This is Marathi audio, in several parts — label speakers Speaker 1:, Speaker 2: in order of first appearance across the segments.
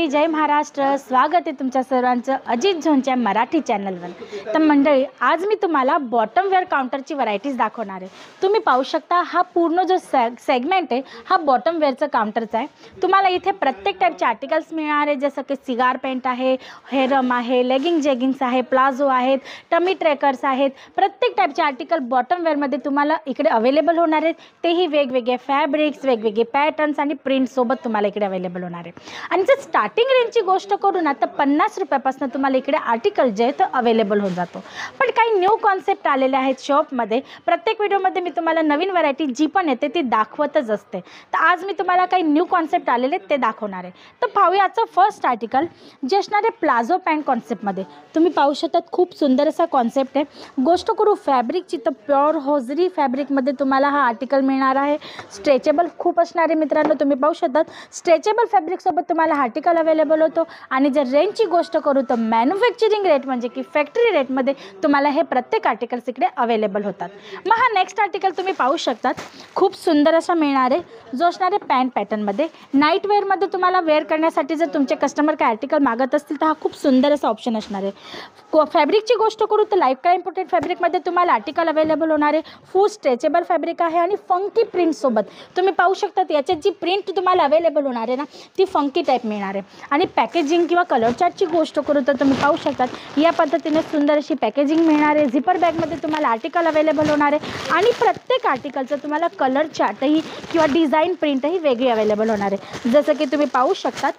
Speaker 1: मंडळी, जय महाराष्ट्र. स्वागत आहे तुमच्या सर्वांचं अजित झोनच्या मराठी चॅनलवर. तर मंडळी, आज मी तुम्हाला बॉटम वेअर काउंटरची व्हरायटीज दाखवणार आहे. तुम्ही पाहू शकता हा पूर्ण जो सेगमेंट आहे हा बॉटम वेअरचा काउंटरचा आहे. तुम्हाला इथे प्रत्येक टाईपचे आर्टिकल्स मिळणार आहे, जसं की सिगार पॅन्ट आहे, हेरम आहे, लेगिंग जेगिंग्स आहे, प्लाझो आहेत, टमी ट्रेकर्स आहेत. प्रत्येक टाईपचे आर्टिकल बॉटम वेअरमध्ये तुम्हाला इकडे अवेलेबल होणार आहेत. तेही वेगवेगळे फॅब्रिक्स, वेगवेगळे पॅटर्न्स आणि प्रिंटसोबत तुम्हाला इकडे अवेलेबल होणार आहे. आणि जर स्टार्टिंग रेंजची गोष्ट करू ना तर 50 रुपयापासून तुम्हाला इकडे आर्टिकल जे आहे तो अवेलेबल होऊन जातो. पण काही न्यू कॉन्सेप्ट आलेले आहेत शॉपमध्ये. प्रत्येक व्हिडिओमध्ये मी तुम्हाला नवीन व्हरायटी जी पण येते ती दाखवतच असते. तर आज मी तुम्हाला काही न्यू कॉन्सेप्ट आलेले ते दाखवणार आहे. तर पाहूयाचं फर्स्ट आर्टिकल जे असणार आहे प्लाझो पॅन्ट कॉन्सेप्टमध्ये. तुम्ही पाहू शकतात खूप सुंदर असा कॉन्सेप्ट आहे. गोष्ट करू फॅब्रिकची तर प्युअर होजरी फॅब्रिकमध्ये तुम्हाला हा आर्टिकल मिळणार आहे. स्ट्रेचेबल खूप असणार आहे मित्रांनो. तुम्ही पाहू शकतात स्ट्रेचेबल फॅब्रिकसोबत तुम्हाला आर्टिकल अवेलेबल होतो. आणि जर रेंजची गोष्ट करू तर मॅन्युफॅक्चरिंग रेट म्हणजे की फॅक्टरी रेटमध्ये तुम्हाला हे प्रत्येक आर्टिकल्स इकडे अवेलेबल होतात. मग हा नेक्स्ट आर्टिकल तुम्ही पाहू शकतात खूप सुंदर असा मिळणार आहे, जो असणार आहे पॅन्ट पॅटर्नमध्ये. नाईट वेअरमध्ये तुम्हाला वेअर करण्यासाठी जर तुमचे कस्टमर काय आर्टिकल मागत असतील तर हा खूप सुंदर असा ऑप्शन असणार आहे. फॅब्रिकची गोष्ट करू तर लाईफ टाईम इम्पोर्टेड फॅब्रिकमध्ये तुम्हाला आर्टिकल अवेलेबल होणार आहे. फुल स्ट्रेचेबल फॅब्रिक आहे आणि फंकी प्रिंटसोबत तुम्ही पाहू शकतात याच्यात जी प्रिंट तुम्हाला अवेलेबल होणार आहे ना ती फंकी टाईप मिळणार आहे. आणि पॅकेजिंग किंवा कलर चार्टची गोष्ट करू तर तुम्ही पाहू शकतात या पद्धतीने सुंदर अशी पॅकेजिंग मिळणार आहे. झिपर बॅगमध्ये तुम्हाला आर्टिकल अवेलेबल होणार आहे आणि प्रत्येक आर्टिकलचं तुम्हाला कलर चार्टही किंवा डिझाईन प्रिंटही वेगळी अवेलेबल होणार आहे. जसं की तुम्ही पाहू शकतात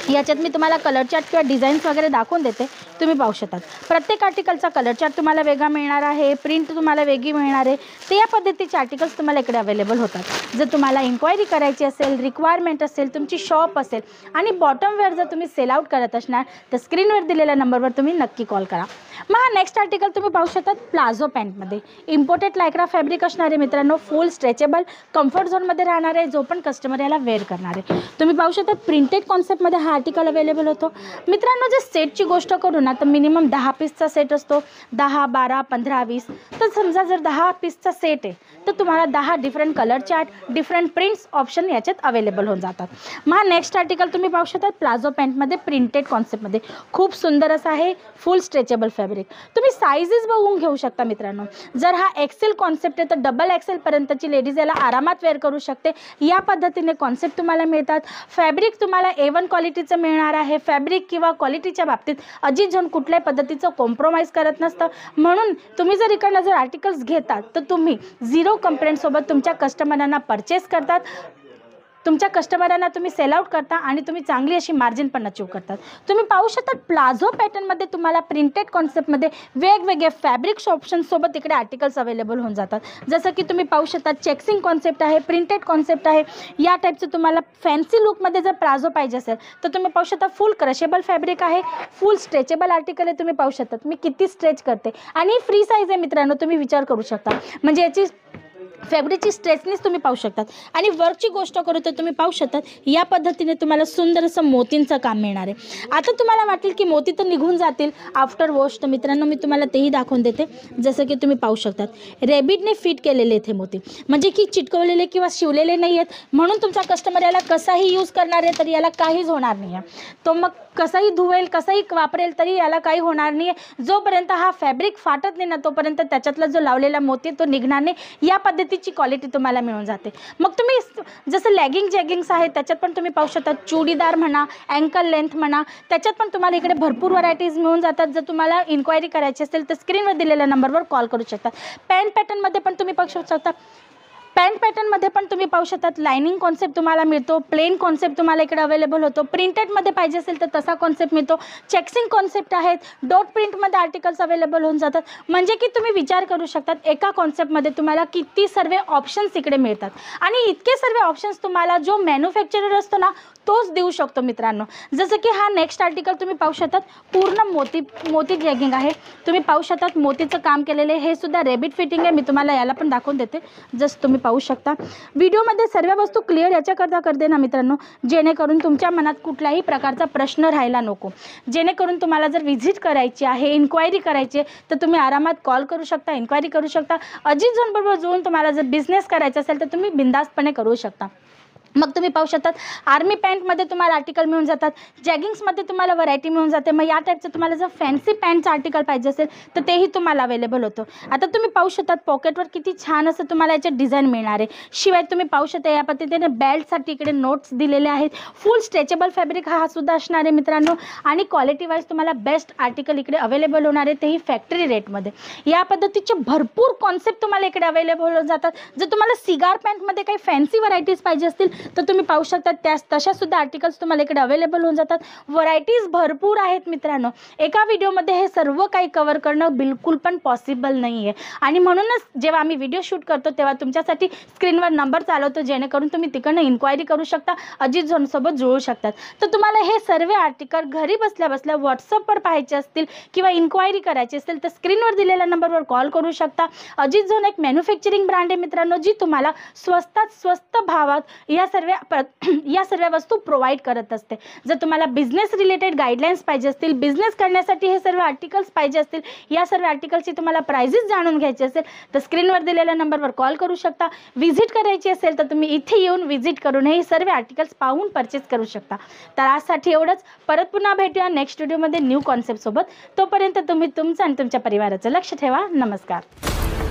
Speaker 1: याच्यात मी तुम्हाला कलर चार्ट किंवा डिझाईन्स वगैरे दाखवून देते. तुम्ही पाहू शकतात प्रत्येक आर्टिकलचा कलर चार्ट तुम्हाला वेगळा मिळणार आहे, प्रिंट तुम्हाला वेगळी मिळणार आहे. ते या पद्धतीचे आर्टिकल्स तुम्हाला इकडे अवेलेबल होतात. जर तुम्हाला इन्क्वायरी करायची असेल, रिक्वायरमेंट असेल, तुमची शॉप असेल आणि बॉटम वेअर जर तुम्ही सेल आउट करत असणार तर स्क्रीनवर दिलेल्या नंबरवर तुम्ही नक्की कॉल करा. मग हा नेक्स्ट आर्टिकल तुम्ही पाहू शकतात प्लाझो पॅन्टमध्ये. इम्पोर्टेड लायक्रा फॅब्रिक असणार आहे मित्रांनो. फुल स्ट्रेचेबल कम्फर्ट झोनमध्ये राहणार आहे, जो पण कस्टमर याला वेअर करणार आहे. तुम्ही पाहू शकतात प्रिंटेड कॉन्सेप्टमध्ये हा आर्टिकल अवेलेबल होतो. मित्रांनो जर सेटची गोष्ट करू ना तर मिनिमम 10 पीसचा सेट असतो. 10, 12, 15, 20. तर समजा जर 10 पीसचा सेट आहे तर तुम्हाला 10 different colour chart, different prints option याच्यात अवेलेबल होऊन जातात. मग नेक्स्ट आर्टिकल तुम्ही पाहू शकतात प्लाझो पॅन्टमध्ये प्रिंटेड कॉन्सेप्टमध्ये. खूप सुंदर असं आहे फुल स्ट्रेचेबल फॅब्रिक. तुम्ही साईजेस बघून घेऊ शकता मित्रांनो. जर हा एक्सेल कॉन्सेप्ट आहे तर डबल एक्सेल पर्यंतची लेडीज याला आरामात वेअर करू शकते. या पद्धतीने कॉन्सेप्ट तुम्हाला मिळतात. फॅब्रिक तुम्हाला A1 क्वालिटीचं मिळणार आहे. फॅब्रिक किंवा क्वालिटीच्या बाबतीत अजित झोन कुठल्याही पद्धतीचं कॉम्प्रोमाइज करत नसतं. म्हणून तुम्ही जर इकडनं जर आर्टिकल्स घेतात तर तुम्ही झिरो कंप्लेंटसोबत तुमच्या कस्टमरांना परचेस करतात. तुमच्या कस्टमरांना तुम्ही सेल आउट करता आणि तुम्ही चांगली अशी मार्जिन पण अचीव करतात. तुम्ही पाहू शकता प्लाझो पॅटर्नमध्ये तुम्हाला प्रिंटेड कॉन्सेप्टमध्ये वेगवेगळे फॅब्रिक्स ऑप्शनसोबत इकडे आर्टिकल्स अवेलेबल होऊन जातात. जसं की तुम्ही पाहू शकता चेक्सिंग कॉन्सेप्ट आहे, प्रिंटेड कॉन्सेप्ट आहे. या टाईपचं तुम्हाला फॅन्सी लुकमध्ये जर प्लाझो पाहिजे असेल तर तुम्ही पाहू शकता फुल क्रशेबल फॅब्रिक आहे, फुल स्ट्रेचेबल आर्टिकल आहे. तुम्ही पाहू शकता मी किती स्ट्रेच करते आणि फ्री साईज आहे मित्रांनो. तुम्ही विचार करू शकता म्हणजे याची फॅब्रिकची स्ट्रेचनेस तुम्ही पाहू शकतात. आणि वर्कची गोष्ट करू तर तुम्ही पाहू शकतात या पद्धतीने तुम्हाला सुंदर असं मोतींचं काम मिळणार आहे. आता तुम्हाला वाटेल की मोती तर निघून जातील आफ्टर वॉश, तर मित्रांनो मी तुम्हाला तेही दाखवून देते. जसं की तुम्ही पाहू शकतात रेबिडने फिट केलेले आहेत हे मोती, म्हणजे की चिटकवलेले किंवा शिवलेले नाही आहेत. म्हणून तुमचा कस्टमर याला कसाही यूज करणार आहे तर याला काहीच होणार नाही आहे. तो मग कसाही धुवेल, कसाही वापरेल तरी याला काही होणार नाही आहे. जोपर्यंत हा फॅब्रिक फाटत नाही ना तोपर्यंत त्याच्यातला जो लावलेला मोती तो निघणार नाही. या पद्धतीची क्वालिटी तुम्हाला मिळून जाते. मग तुम्ही जसं लेगिंग जेगिंग्स आहे त्याच्यात पण तुम्ही पाहू शकता चुडीदार म्हणा, अँकल लेंथ म्हणा, त्याच्यात पण तुम्हाला इकडे भरपूर व्हरायटीज मिळून जातात. जर तुम्हाला इन्क्वायरी करायची असेल तर स्क्रीनवर दिलेल्या नंबरवर कॉल करू शकता. पॅन्ट पॅटर्नमध्ये पण तुम्ही पाहू शकता पॅन्ट पॅटर्नमध्ये पण तुम्ही पाहू शकतात लाइनिंग कॉन्सेप्ट तुम्हाला मिळतो. प्लेन कॉन्सेप्ट तुम्हाला इकडे अवेलेबल होतो. प्रिंटेडमध्ये पाहिजे असेल तर तसा कॉन्सेप्ट मिळतो. चेक्सिंग कॉन्सेप्ट आहेत, डॉट प्रिंटमध्ये आर्टिकल्स अवेलेबल होऊन जातात. म्हणजे की तुम्ही विचार करू शकतात एका कॉन्सेप्टमध्ये तुम्हाला किती सर्व ऑप्शन्स इकडे मिळतात. आणि इतके सर्व ऑप्शन्स तुम्हाला जो मॅन्युफॅक्चरर असतो ना तोच देऊ शकतो मित्रांनो. जसं की हा नेक्स्ट आर्टिकल तुम्ही पाहू शकतात पूर्ण मोती जॅगिंग आहे. तुम्ही पाहू शकतात मोतीचं काम केलेले हे सुद्धा रेबिट फिटिंग आहे. मी तुम्हाला याला पण दाखवून देते. जस्ट तुम्ही पाहू शकता व्हिडिओमध्ये सर्व वस्तू क्लिअर याच्याकरता करते ना मित्रांनो, जेणेकरून तुमच्या मनात कुठल्याही प्रकारचा प्रश्न राहायला नको. जेणेकरून तुम्हाला जर व्हिजिट करायची आहे, इन्क्वायरी करायची तर तुम्ही आरामात कॉल करू शकता, इन्क्वायरी करू शकता. अजित झोनबरोबर जोडून तुम्हाला जर बिझनेस करायचा असेल तर तुम्ही बिंदास्तपणे करू शकता. मग तुम्ही पाहू शकतात आर्मी पॅन्टमध्ये तुम्हाला आर्टिकल मिळून जातात, जॅगिंग्समध्ये तुम्हाला व्हरायटी मिळून जाते. मग या टाईपचं तुम्हाला जर फॅन्सी पॅन्टचं आर्टिकल पाहिजे असेल तर तेही तुम्हाला अवेलेबल होतं. आता तुम्ही पाहू शकतात पॉकेटवर किती छान असं तुम्हाला याच्यात डिझाईन मिळणार आहे. शिवाय तुम्ही पाहू शकता या पद्धतीने बेल्टसाठी इकडे नोट्स दिलेले आहेत. फुल स्ट्रेचेबल फॅब्रिक हा सुद्धा असणार आहे मित्रांनो, आणि क्वालिटी वाईज तुम्हाला बेस्ट आर्टिकल इकडे अवेलेबल होणार आहे, तेही फॅक्टरी रेटमध्ये. या पद्धतीचे भरपूर कॉन्सेप्ट तुम्हाला इकडे अवेलेबल होऊन जातात. जर तुम्हाला सिगार पॅन्टमध्ये काही फॅन्सी व्हरायटीज पाहिजे असतील तर तुम्ही पाहू शकता तशा सुद्धा आर्टिकल्स तुम्हाला इकडे अवेलेबल होऊन जातात. व्हरायटीज भरपूर आहेत मित्रांनो. एका व्हिडिओमध्ये हे सर्व काही कव्हर करणं बिलकुल पण पॉसिबल नाही आहे, आणि म्हणूनच जेव्हा आम्ही व्हिडिओ शूट करतो तेव्हा तुमच्यासाठी स्क्रीनवर नंबर चालवतो, जेणेकरून तुम्ही तिकडनं इन्क्वायरी करू शकता, अजित झोनसोबत जुळू शकतात. तर तुम्हाला हे सर्व आर्टिकल घरी बसल्या बसल्या व्हॉट्सअपवर पाहायचे असतील किंवा इन्क्वायरी करायची असेल तर स्क्रीनवर दिलेल्या नंबरवर कॉल करू शकता. अजित झोन एक मॅन्युफॅक्चरिंग ब्रँड आहे मित्रांनो, जी तुम्हाला स्वस्तात स्वस्त भावात या सर्व वस्तू प्रोव्हाइड करत असते. जर तुम्हाला बिझनेस रिलेटेड गाईडलाईन्स पाहिजे असतील, बिझनेस करण्यासाठी हे सर्व आर्टिकल्स पाहिजे असतील, या सर्व आर्टिकल्सची तुम्हाला प्राइजेस जाणून घ्यायची असेल तर स्क्रीनवर दिलेल्या नंबरवर कॉल करू शकता. व्हिजिट करायची असेल तर तुम्ही इथे येऊन व्हिजिट करून हे सर्व आर्टिकल्स पाहून परचेस करू शकता. तर आजसाठी एवढंच. परत पुन्हा भेटूया नेक्स्ट व्हिडिओमध्ये न्यू कॉन्सेप्ट सोबत. तोपर्यंत तुम्ही तुमचं आणि तुमच्या परिवाराचं लक्ष ठेवा. नमस्कार.